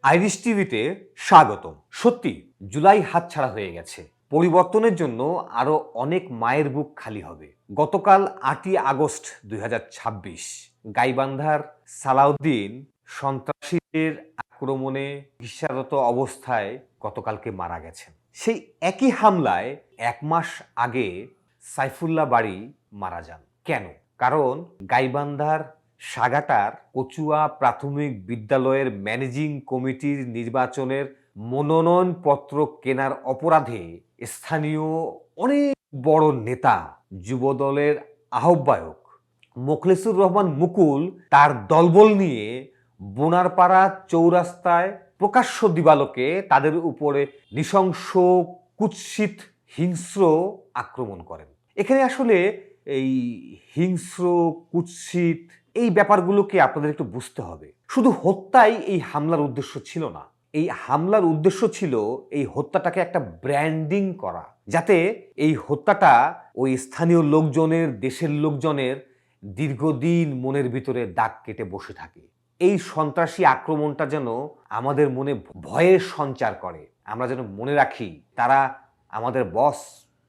Irish টিভিতে স্বাগতম। সত্যি জুলাই হাতছাড়া হয়ে গেছে। পরিবর্তনের জন্য আরো অনেক মায়ের বুক খালি হবে। গতকাল ৮ই আগস্ট ২০২৬ গাইবান্ধার সালাউদ্দিন সন্ত্রাসীদের আক্রমণে চিকিৎসারত অবস্থায় গতকালকে মারা গেছেন। সেই একই হামলায় ১ মাস আগে সাইফুল্লাহ বারী মারা যান। কেন? কারণ গাইবান্ধার সাগাটার কচুয়া প্রাথমিক বিদ্যালয়ের ম্যানেজিং কমিটির নির্বাচনের মনোনয়নপত্র কেনার অপরাধে স্থানীয় অনেক বড় নেতা যুবদলের আহ্বায়ক মোখলেসুর রহমান মুকুল তার দলবল নিয়ে বোনারপাড়া চৌরাস্তায় প্রকাশ্য দিবালোকে তাদের উপরে নৃশংস কুৎসিত হিংস্র আক্রমণ করেন। এখানে আসলে এই হিংস্র কুৎসিত এই ব্যাপারগুলোকে আপনাদের একটু বুঝতে হবে। শুধু হত্যাই এই হামলার উদ্দেশ্য ছিল না। এই হামলার উদ্দেশ্য ছিল এই হত্যাটাকে একটা ব্র্যান্ডিং করা, যাতে এই হত্যাটা ওই স্থানীয় লোকজনের, দেশের লোকজনের দীর্ঘদিন মনের ভিতরে দাগ কেটে বসে থাকে। এই সন্ত্রাসী আক্রমণটা যেন আমাদের মনে ভয়ের সঞ্চার করে, আমরা যেন মনে রাখি তারা আমাদের বস,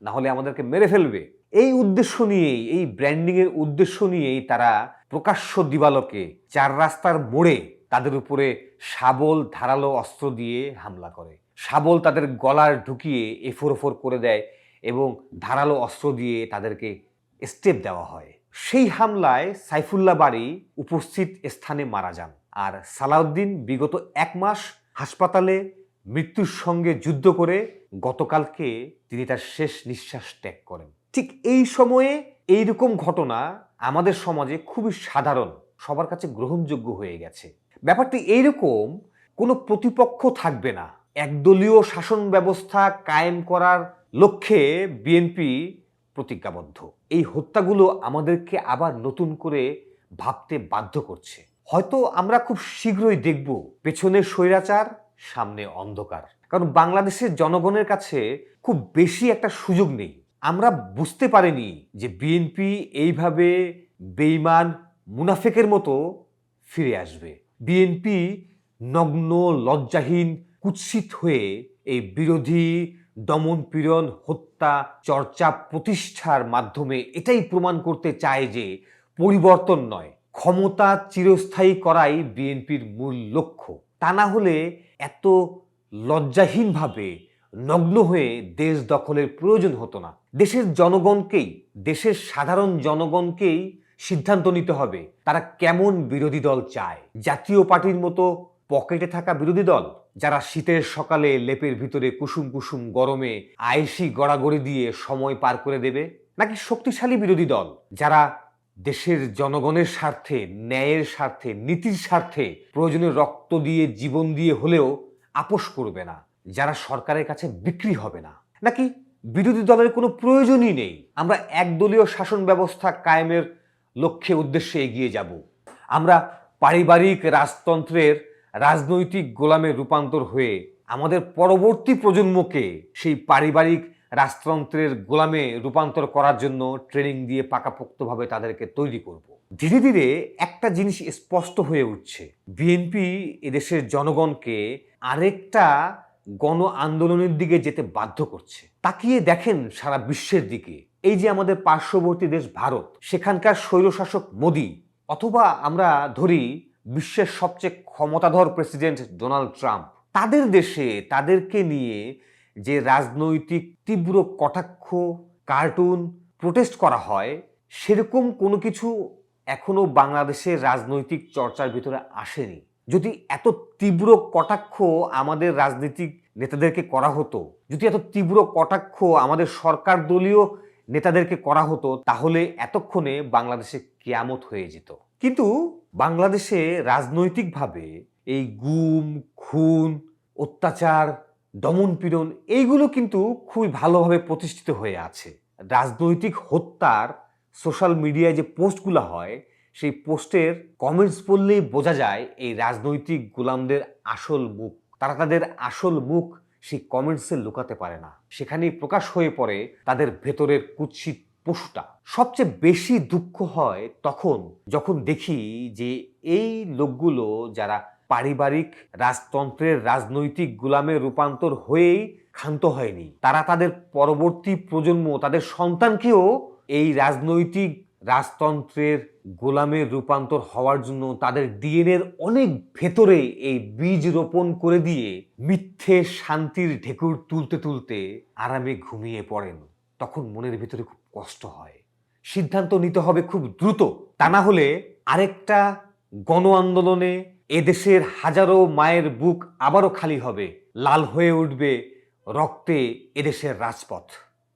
না হলে আমাদেরকে মেরে ফেলবে। এই উদ্দেশ্য নিয়েই, এই ব্র্যান্ডিং এর উদ্দেশ্য নিয়েই তারা প্রকাশ্য দিবালোকে চার রাস্তার মোড়ে তাদের উপরে শাবল ধারালো অস্ত্র দিয়ে হামলা করে। শাবল তাদের গলার ঢুকিয়ে এফোর ওফোর করে দেয় এবং ধারালো অস্ত্র দিয়ে তাদেরকে স্টেপ দেওয়া হয়। সেই হামলায় সাইফুল্লাহ বারী উপস্থিত স্থানে মারা যান, আর সালাউদ্দিন বিগত ১ মাস হাসপাতালে মৃত্যুর সঙ্গে যুদ্ধ করে গতকালকে তিনি তার শেষ নিঃশ্বাস ত্যাগ করেন। ঠিক এই সময়ে এইরকম ঘটনা আমাদের সমাজে খুবই সাধারণ, সবার কাছে গ্রহণযোগ্য হয়ে গেছে। ব্যাপারটি এইরকম, কোনো প্রতিপক্ষ থাকবে না। একদলীয় শাসন ব্যবস্থা কায়েম করার লক্ষ্যে বিএনপি প্রতিজ্ঞাবদ্ধ। এই হত্যাগুলো আমাদেরকে আবার নতুন করে ভাবতে বাধ্য করছে। হয়তো আমরা খুব শীঘ্রই দেখব পেছনে স্বৈরাচার, সামনে অন্ধকার। কারণ বাংলাদেশের জনগণের কাছে খুব বেশি একটা সুযোগ নেই। আমরা বুঝতে পারিনি যে বিএনপি এইভাবে বেঈমান মুনাফেকের মতো ফিরে আসবে। বিএনপি নগ্ন, লজ্জাহীন, কুৎসিত হয়ে এই বিরোধী দমন পীড়ন, হত্যা, চর্চা প্রতিষ্ঠার মাধ্যমে এটাই প্রমাণ করতে চায় যে পরিবর্তন নয়, ক্ষমতা চিরস্থায়ী করাই বিএনপির মূল লক্ষ্য। তা না হলে এত লজ্জাহীনভাবে নগ্ন হয়ে দেশ দখলের প্রয়োজন হতো না। দেশের জনগণকেই, দেশের সাধারণ জনগণকেই সিদ্ধান্ত নিতে হবে তারা কেমন বিরোধী দল চায়। জাতীয় পার্টির মতো পকেটে থাকা বিরোধী দল, যারা শীতের সকালে লেপের ভিতরে কুসুম কুসুম গরমে আয়েশি গড়াগড়ি দিয়ে সময় পার করে দেবে, নাকি শক্তিশালী বিরোধী দল যারা দেশের জনগণের স্বার্থে, ন্যায়ের স্বার্থে, নীতির স্বার্থে প্রয়োজনে রক্ত দিয়ে, জীবন দিয়ে হলেও আপোষ করবে না, যারা সরকারের কাছে বিক্রি হবে না? নাকি বিরোধী দলের কোনো প্রয়োজনই নেই, আমরা একদলীয় শাসন ব্যবস্থা কায়েমের লক্ষ্যে উদ্দেশ্যে এগিয়ে যাব, আমরা পারিবারিক রাজতন্ত্রের রাজনৈতিক গোলামে রূপান্তর হয়ে আমাদের পরবর্তী প্রজন্মকে সেই পারিবারিক রাজতন্ত্রের গোলামে রূপান্তর করার জন্য ট্রেনিং দিয়ে পাকাপোক্তভাবে তাদেরকে তৈরি করব। ধীরে ধীরে একটা জিনিস স্পষ্ট হয়ে উঠছে, বিএনপি এদেশের জনগণকে আরেকটা গণ আন্দোলনের দিকে যেতে বাধ্য করছে। তাকিয়ে দেখেন সারা বিশ্বের দিকে, এই যে আমাদের পার্শ্ববর্তী দেশ ভারত, সেখানকার স্বৈরশাসক মোদি, অথবা আমরা ধরি বিশ্বের সবচেয়ে ক্ষমতাধর প্রেসিডেন্ট ডোনাল্ড ট্রাম্প, তাদের দেশে তাদেরকে নিয়ে যে রাজনৈতিক তীব্র কটাক্ষ, কার্টুন, প্রোটেস্ট করা হয়, সেরকম কোনো কিছু এখনো বাংলাদেশের রাজনৈতিক চর্চার ভিতরে আসেনি। যদি এত তীব্র কটাক্ষ আমাদের রাজনৈতিক নেতাদেরকে করা হতো, যদি এত তীব্র কটাক্ষ আমাদের সরকার দলীয় নেতাদেরকে করা হতো, তাহলে এতক্ষণে বাংলাদেশে কিয়ামত হয়ে যেত। কিন্তু বাংলাদেশে রাজনৈতিকভাবে এই গুম, খুন, অত্যাচার, দমনপীড়ন এইগুলো কিন্তু খুবই ভালোভাবে প্রতিষ্ঠিত হয়ে আছে। রাজনৈতিক হত্যার সোশ্যাল মিডিয়ায় যে পোস্টগুলো হয়, সেই পোস্টের কমেন্টস পড়লেই বোঝা যায় এই রাজনৈতিক গোলামদের আসল মুখ। তারা তাদের আসল মুখ সেই কমেন্টসে লুকাতে পারে না, সেখানেই প্রকাশ হয়ে পড়ে তাদের ভেতরের কুৎসিত পশুটা। সবচেয়ে বেশি দুঃখ হয় তখন যখন দেখি যে এই লোকগুলো যারা পারিবারিক রাজতন্ত্রের রাজনৈতিক গোলামে রূপান্তর হয়েই ক্ষান্ত হয়নি, তারা তাদের পরবর্তী প্রজন্ম, তাদের সন্তানকেও এই রাজনৈতিক রাজতন্ত্রের গোলামের রূপান্তর হওয়ার জন্য তাদের ডিএনএর অনেক ভেতরে এই বীজ রোপণ করে দিয়ে মিথ্যে শান্তির ঢেকুর তুলতে তুলতে আরামে ঘুমিয়ে পড়েন। তখন মনের ভিতরে খুব কষ্ট হয়। সিদ্ধান্ত নিতে হবে খুব দ্রুত, তা না হলে আরেকটা গণ আন্দোলনে এদেশের হাজারো মায়ের বুক আবারও খালি হবে, লাল হয়ে উঠবে রক্তে এদেশের রাজপথ।